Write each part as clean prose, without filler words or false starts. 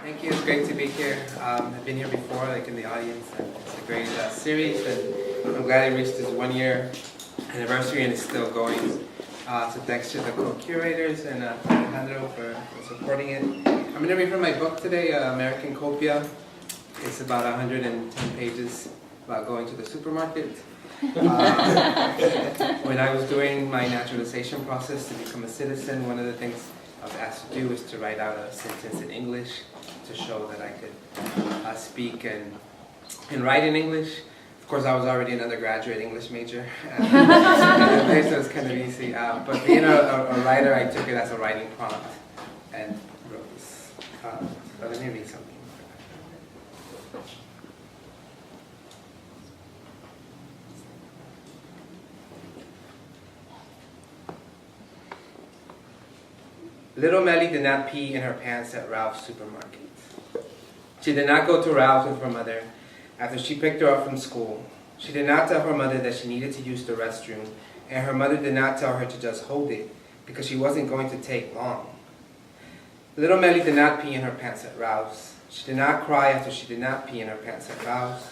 Thank you. It's great to be here. I've been here before, like in the audience, and it's a great series, and I'm glad it reached its 1-year anniversary and it's still going. So thanks to the co-curators and Alejandro for supporting it. I'm going to read from my book today, American Copia. It's about 110 pages about going to the supermarket. When I was doing my naturalization process to become a citizen, one of the things I was asked to do was to write out a sentence in English to show that I could speak and write in English. Of course, I was already an undergraduate English major, so it was kind of easy. But being a writer, I took it as a writing prompt and wrote this. So let me read something. Little Melly did not pee in her pants at Ralph's supermarket. She did not go to Ralph's with her mother after she picked her up from school. She did not tell her mother that she needed to use the restroom, and her mother did not tell her to just hold it because she wasn't going to take long. Little Melly did not pee in her pants at Ralph's. She did not cry after she did not pee in her pants at Ralph's.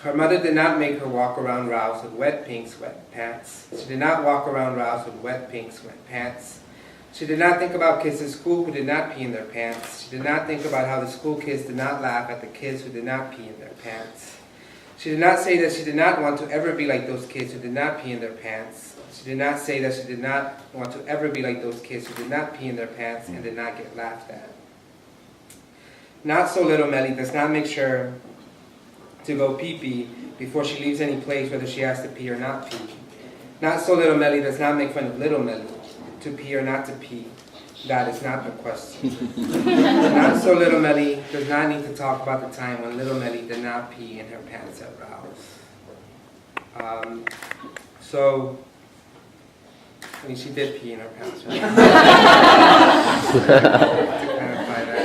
Her mother did not make her walk around Ralph's with wet pink sweatpants. She did not walk around Ralph's with wet pink sweatpants. She did not think about kids in school who did not pee in their pants. She did not think about how the school kids did not laugh at the kids who did not pee in their pants. She did not say that she did not want to ever be like those kids who did not pee in their pants. She did not say that she did not want to ever be like those kids who did not pee in their pants and did not get laughed at. Not so little Melly does not make sure to go pee-pee before she leaves any place, whether she has to pee or not pee. Not so little Melly does not make fun of little Melly. To pee or not to pee, that is not the question. Not so little Melly does not need to talk about the time when little Melly did not pee in her pants at Ralph's. She did pee in her pants, right? To clarify that.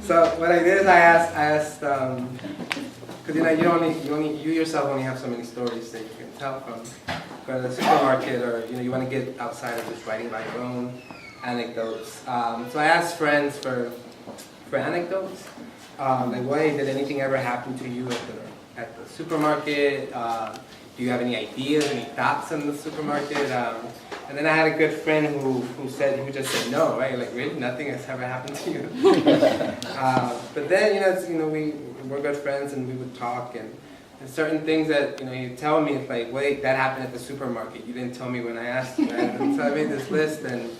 So what I did is I asked because you yourself only have so many stories that you can tell from going to the supermarket, or you want to get outside of just writing by your own anecdotes. So I asked friends for anecdotes, like, hey, did anything ever happen to you at the supermarket? Do you have any ideas, any thoughts on the supermarket? And then I had a good friend who just said no, right? Like, really, nothing has ever happened to you. But then we're good friends and we would talk, and certain things that you tell me, it's like, wait, that happened at the supermarket. You didn't tell me when I asked you. Right? And so I made this list, and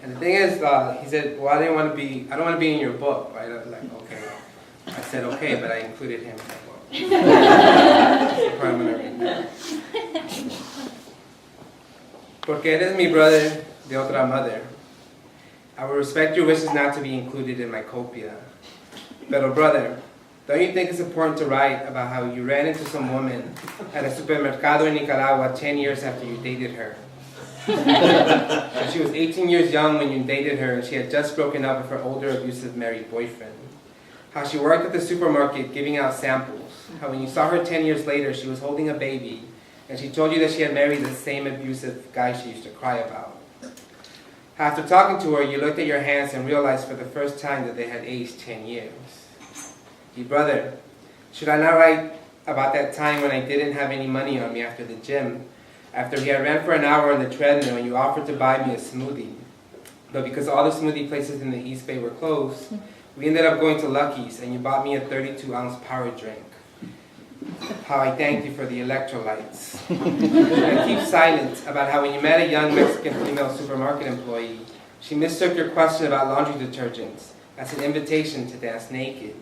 the thing is, he said, well, I don't want to be in your book, right? I was like, okay. I said okay, but I included him in my book. So I'm gonna read that. Porque eres mi brother de otra mother. I will respect your wishes not to be included in my copia. Pero brother, don't you think it's important to write about how you ran into some woman at a supermercado in Nicaragua 10 years after you dated her? She was 18 years young when you dated her, and she had just broken up with her older abusive married boyfriend. How she worked at the supermarket giving out samples. How when you saw her 10 years later, she was holding a baby, and she told you that she had married the same abusive guy she used to cry about. After talking to her, you looked at your hands and realized for the first time that they had aged 10 years. Hey brother, should I not write about that time when I didn't have any money on me after the gym, after we had ran for an hour on the treadmill and you offered to buy me a smoothie, but because all the smoothie places in the East Bay were closed, we ended up going to Lucky's and you bought me a 32-ounce power drink. How I thanked you for the electrolytes. I keep silent about how when you met a young Mexican female supermarket employee, she mistook your question about laundry detergents as an invitation to dance naked.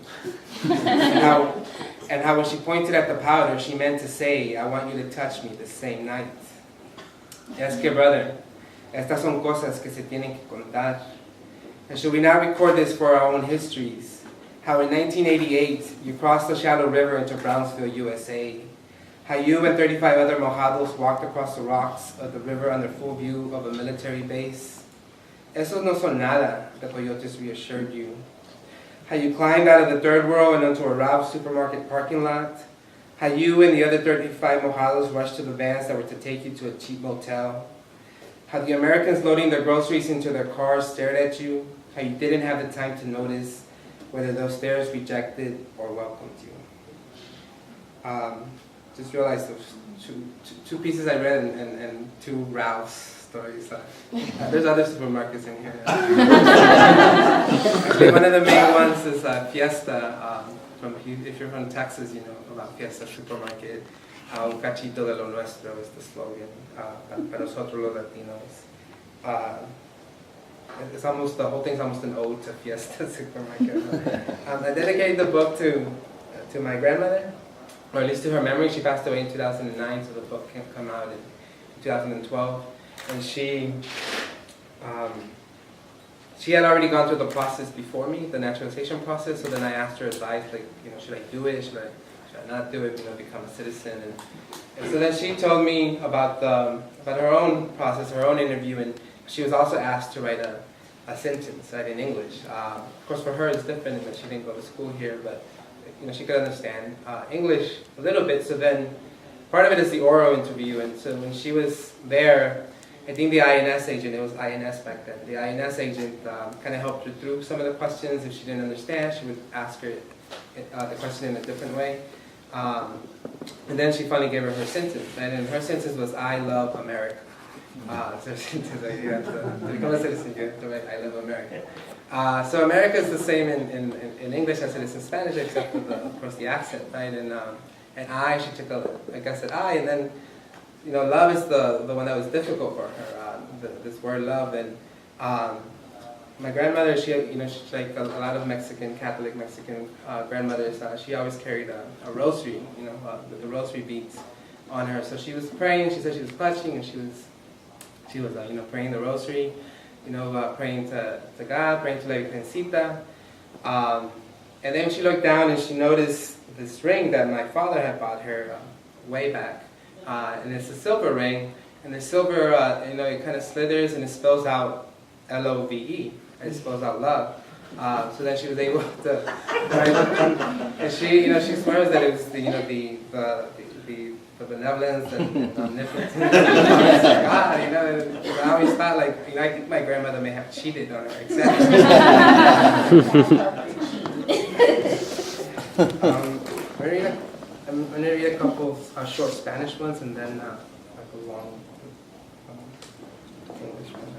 And how when she pointed at the powder, she meant to say, I want you to touch me the same night. Es que brother, estas son cosas que se tienen que contar. And should we not record this for our own histories? How in 1988, you crossed the shallow river into Brownsville, USA. How you and 35 other mojados walked across the rocks of the river under full view of a military base. Esos no son nada, the coyotes reassured you. How you climbed out of the third world and onto a Ralph's supermarket parking lot. How you and the other 35 mojados rushed to the vans that were to take you to a cheap motel. How the Americans loading their groceries into their cars stared at you. How you didn't have the time to notice whether those stares rejected or welcomed you. Just realized those two pieces I read and two Ralph's stories. There's other supermarkets in here. Actually, one of the main ones is Fiesta. If you're from Texas, you know about Fiesta Supermarket. Un cachito de lo nuestro is the slogan. Para nosotros los Latinos. It's almost, the whole thing's almost an ode to Fiesta Supermarket. I dedicated the book to my grandmother, or at least to her memory. She passed away in 2009, so the book can come out in 2012. And she had already gone through the process before me, the naturalization process. So then I asked her advice, like, you know, should I do it? Should I not do it? You know, become a citizen? And so then she told me about her own process, her own interview, and she was also asked to write a sentence, right, in English. Of course, for her it's different in that she didn't go to school here, but you know, she could understand English a little bit. So then part of it is the oral interview, and so when she was there, I think the INS agent, it was INS back then, the INS agent kind of helped her through some of the questions. If she didn't understand, she would ask her the question in a different way. And then she finally gave her sentence, and her sentence was, I love America. So you have to become a citizen, you have to write, I love America. So America is the same in English as it is in Spanish, except for of course the accent, right? And I, she took I guess at I, and then, you know, love is the one that was difficult for her, this word love. And my grandmother, she's like a lot of Catholic Mexican grandmothers, she always carried a rosary, you know, the rosary beads on her. So she was praying, she said she was clutching, and she was you know, praying the rosary, you know, praying to God, praying to La Virgencita. And then she looked down and she noticed this ring that my father had bought her way back. And it's a silver ring, and the silver, you know, it kind of slithers and it spells out L-O-V-E. It spells out love. So then she was able to, and she, you know, she swears that it was the, you know, the benevolence and omnipotence of God, you know. I always thought, like, you know, I think my grandmother may have cheated on her exam. I'm going to read a couple short Spanish ones, and then a long English one.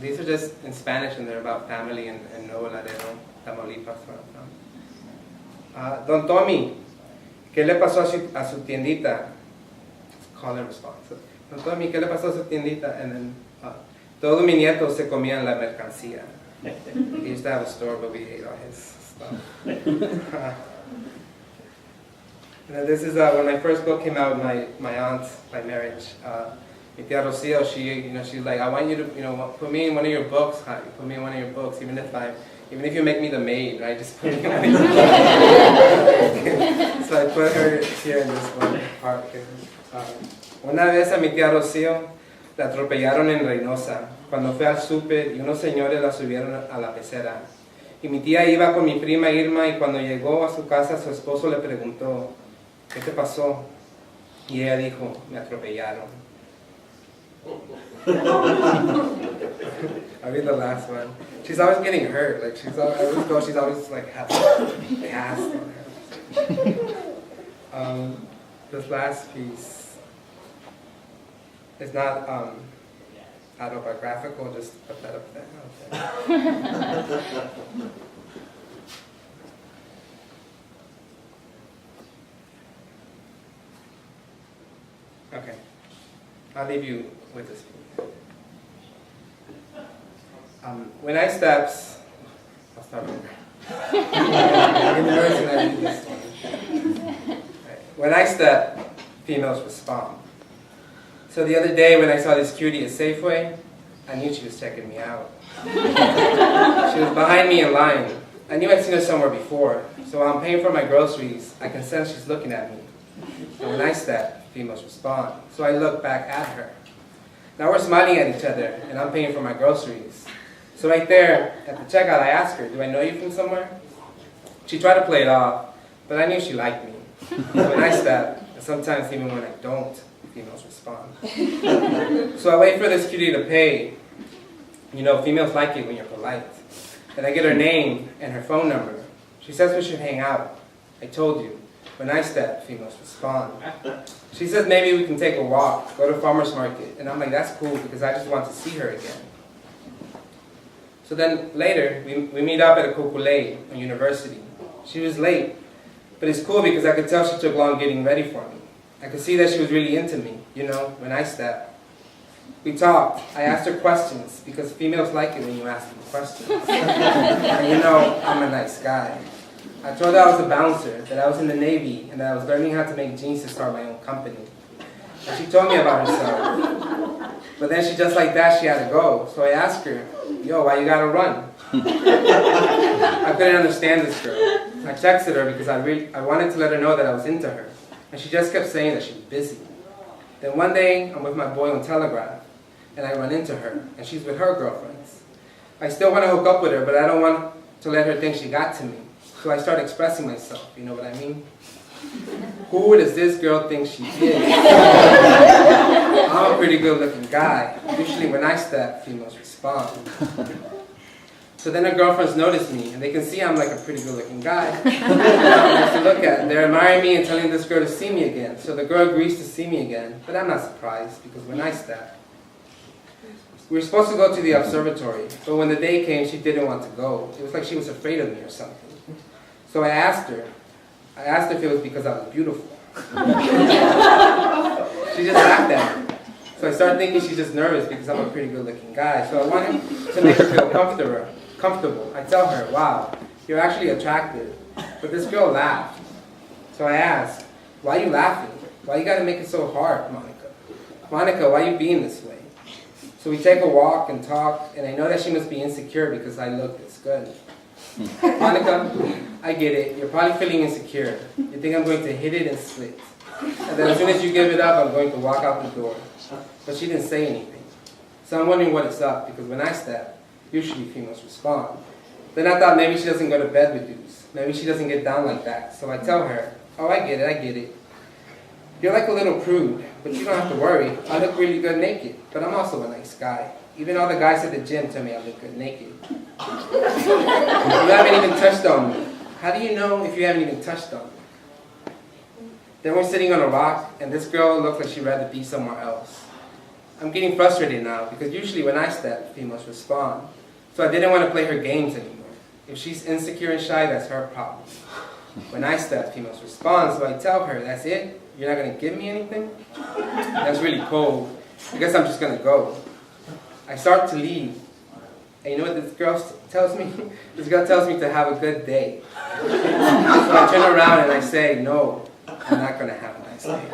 These are just in Spanish, and they're about family in Nuevo Laredo, Tamaulipas. Don Tommy, ¿qué le pasó a su tiendita? Call and response. Don Tommy, ¿qué le pasó a su tiendita? And then, todos mis nietos se comían la mercancía. He used to have a store, but we ate all his stuff. And this is when my first book came out, my aunt by marriage. Mi tía Rocio, she's like, I want you to, you know, put me in one of your books, put me in one of your books, even if you make me the maid, right? Just put me in one of your books. So I put her here in this one part. Una vez a mi tía Rocio la atropellaron en Reynosa cuando fue al súper y unos señores la subieron a la pecera. Y mi tía iba con mi prima Irma, y cuando llegó a su casa su esposo le preguntó, ¿qué te pasó? Y ella dijo, me atropellaron. I read the last one. She's always getting hurt. Like she's always like has cast on her. This last piece is not autobiographical. Just put that up there. Okay. I'll leave you with this piece. When I steps, I'll start over. When I step, females respond. So the other day when I saw this cutie at Safeway, I knew she was checking me out. She was behind me in line. I knew I'd seen her somewhere before, so while I'm paying for my groceries, I can sense she's looking at me. And when I step, females respond. So I look back at her. Now we're smiling at each other, and I'm paying for my groceries. So right there, at the checkout, I asked her, do I know you from somewhere? She tried to play it off, but I knew she liked me. So when I stepped, the sometimes even when I don't, females respond. So I wait for this cutie to pay. You know, females like it when you're polite. Then I get her name and her phone number. She says we should hang out. I told you. When I step, females respond. She says maybe we can take a walk, go to farmer's market. And I'm like, that's cool because I just want to see her again. So then later, we meet up at a Cocolay on University. She was late, but it's cool because I could tell she took long getting ready for me. I could see that she was really into me, you know, when I stepped. We talked. I asked her questions because females like it when you ask them questions. And you know, I'm a nice guy. I told her I was a bouncer, that I was in the Navy, and that I was learning how to make jeans to start my own company. And she told me about herself. But then she just like that, she had to go. So I asked her, yo, why you gotta run? I couldn't understand this girl. I texted her because I wanted to let her know that I was into her. And she just kept saying that she was busy. Then one day, I'm with my boy on Telegraph, and I run into her, and she's with her girlfriends. I still want to hook up with her, but I don't want to let her think she got to me. So I start expressing myself, you know what I mean? Who does this girl think she is? I'm a pretty good looking guy. Usually when I step, females respond. So then her girlfriends notice me, and they can see I'm like a pretty good looking guy. Nice to look at. They're admiring me and telling this girl to see me again. So the girl agrees to see me again, but I'm not surprised because when I step, we were supposed to go to the observatory, but when the day came, she didn't want to go. It was like she was afraid of me or something. So I asked her if it was because I was beautiful. She just laughed at me. So I started thinking she's just nervous because I'm a pretty good looking guy. So I wanted to make her feel comfortable. I tell her, wow, you're actually attractive. But this girl laughed. So I asked, why are you laughing? Why you gotta make it so hard, Monica? Monica, why are you being this way? So we take a walk and talk, and I know that she must be insecure because I look this good. Monica, I get it. You're probably feeling insecure. You think I'm going to hit it and split. And then as soon as you give it up, I'm going to walk out the door. But she didn't say anything. So I'm wondering what is up, because when I step, usually females respond. Then I thought maybe she doesn't go to bed with dudes. Maybe she doesn't get down like that. So I tell her, oh, I get it. You're like a little prude, but you don't have to worry. I look really good naked, but I'm also a nice guy. Even all the guys at the gym tell me I look good naked. You haven't even touched on me. How do you know if you haven't even touched on me? Then we're sitting on a rock, and this girl looked like she'd rather be somewhere else. I'm getting frustrated now, because usually when I step, females respond. So I didn't want to play her games anymore. If she's insecure and shy, that's her problem. When I step, females respond, so I tell her, that's it? You're not going to give me anything? That's really cold. I guess I'm just going to go. I start to leave. And you know what this girl tells me? This girl tells me to have a good day. So I turn around and I say, no, I'm not going to have a nice day.